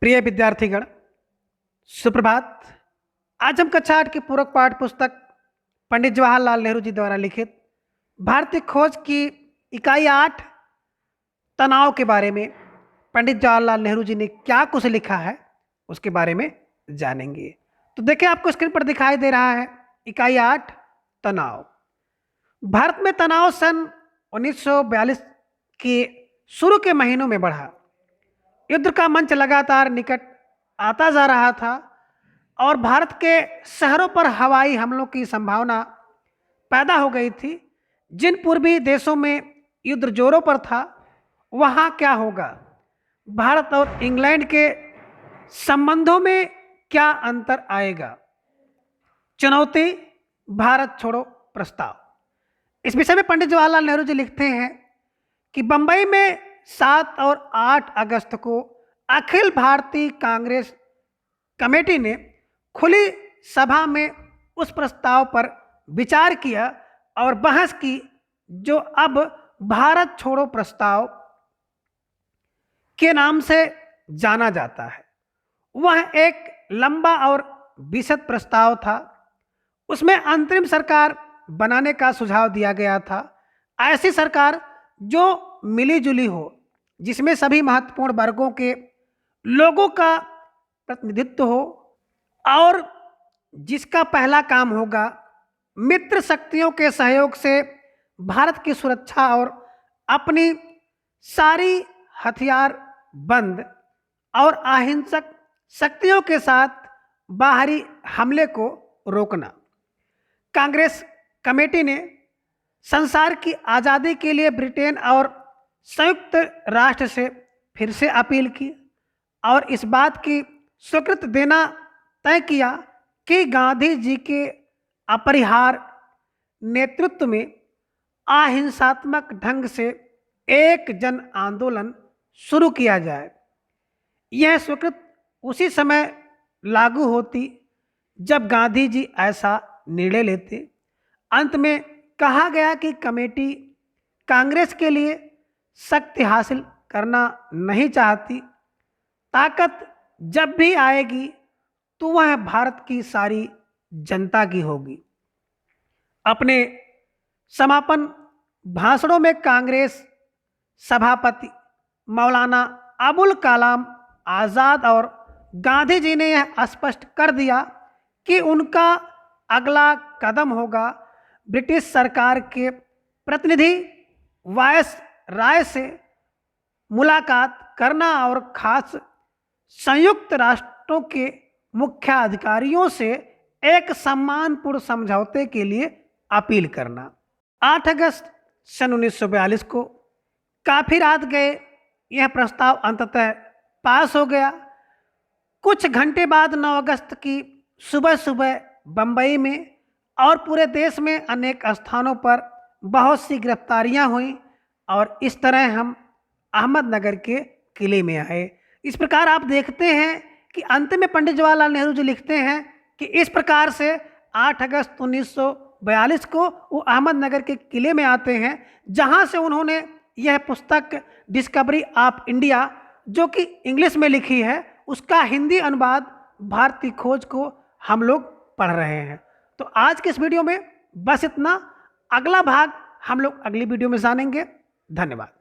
प्रिय विद्यार्थीगण, सुप्रभात। आज हम कक्षा 8 की पूरक पाठ पुस्तक पंडित जवाहरलाल नेहरू जी द्वारा लिखित भारतीय खोज की इकाई 8 तनाव के बारे में पंडित जवाहरलाल नेहरू जी ने क्या कुछ लिखा है उसके बारे में जानेंगे। तो देखिए, आपको स्क्रीन पर दिखाई दे रहा है इकाई 8 तनाव। भारत में तनाव सन 1942 के शुरू के महीनों में बढ़ा। युद्ध का मंच लगातार निकट आता जा रहा था और भारत के शहरों पर हवाई हमलों की संभावना पैदा हो गई थी। जिन पूर्वी देशों में युद्ध जोरों पर था, वहाँ क्या होगा? भारत और इंग्लैंड के संबंधों में क्या अंतर आएगा? चुनौती, भारत छोड़ो प्रस्ताव। इस विषय में पंडित जवाहरलाल नेहरू जी लिखते हैं कि बंबई में 7 और 8 अगस्त को अखिल भारतीय कांग्रेस कमेटी ने खुली सभा में उस प्रस्ताव पर विचार किया और बहस की जो अब भारत छोड़ो प्रस्ताव के नाम से जाना जाता है। वह एक लंबा और विशद प्रस्ताव था। उसमें अंतरिम सरकार बनाने का सुझाव दिया गया था। ऐसी सरकार जो मिलीजुली हो, जिसमें सभी महत्वपूर्ण वर्गों के लोगों का प्रतिनिधित्व हो और जिसका पहला काम होगा मित्र शक्तियों के सहयोग से भारत की सुरक्षा और अपनी सारी हथियार बंद और अहिंसक शक्तियों के साथ बाहरी हमले को रोकना। कांग्रेस कमेटी ने संसार की आज़ादी के लिए ब्रिटेन और संयुक्त राष्ट्र से फिर से अपील की और इस बात की स्वीकृति देना तय किया कि गांधी जी के अपरिहार्य नेतृत्व में अहिंसात्मक ढंग से एक जन आंदोलन शुरू किया जाए। यह स्वीकृति उसी समय लागू होती जब गांधी जी ऐसा निर्णय लेते। अंत में कहा गया कि कमेटी कांग्रेस के लिए शक्ति हासिल करना नहीं चाहती। ताकत जब भी आएगी तो वह भारत की सारी जनता की होगी। अपने समापन भाषणों में कांग्रेस सभापति मौलाना अबुल कलाम आज़ाद और गांधी जी ने यह स्पष्ट कर दिया कि उनका अगला कदम होगा ब्रिटिश सरकार के प्रतिनिधि वायसराय से मुलाकात करना और खास संयुक्त राष्ट्रों के मुख्य अधिकारियों से एक सम्मानपूर्ण समझौते के लिए अपील करना। 8 अगस्त सन 1942 को काफी रात गए यह प्रस्ताव अंततः पास हो गया। कुछ घंटे बाद 9 अगस्त की सुबह सुबह बंबई में और पूरे देश में अनेक स्थानों पर बहुत सी गिरफ्तारियां हुई और इस तरह हम अहमदनगर के किले में आए। इस प्रकार आप देखते हैं कि अंत में पंडित जवाहरलाल नेहरू जी लिखते हैं कि इस प्रकार से 8 अगस्त 1942 को वो अहमदनगर के किले में आते हैं, जहां से उन्होंने यह पुस्तक डिस्कवरी ऑफ इंडिया, जो कि इंग्लिश में लिखी है, उसका हिंदी अनुवाद भारतीय खोज को हम लोग पढ़ रहे हैं। तो आज के इस वीडियो में बस इतना। अगला भाग हम लोग अगली वीडियो में जानेंगे। धन्यवाद।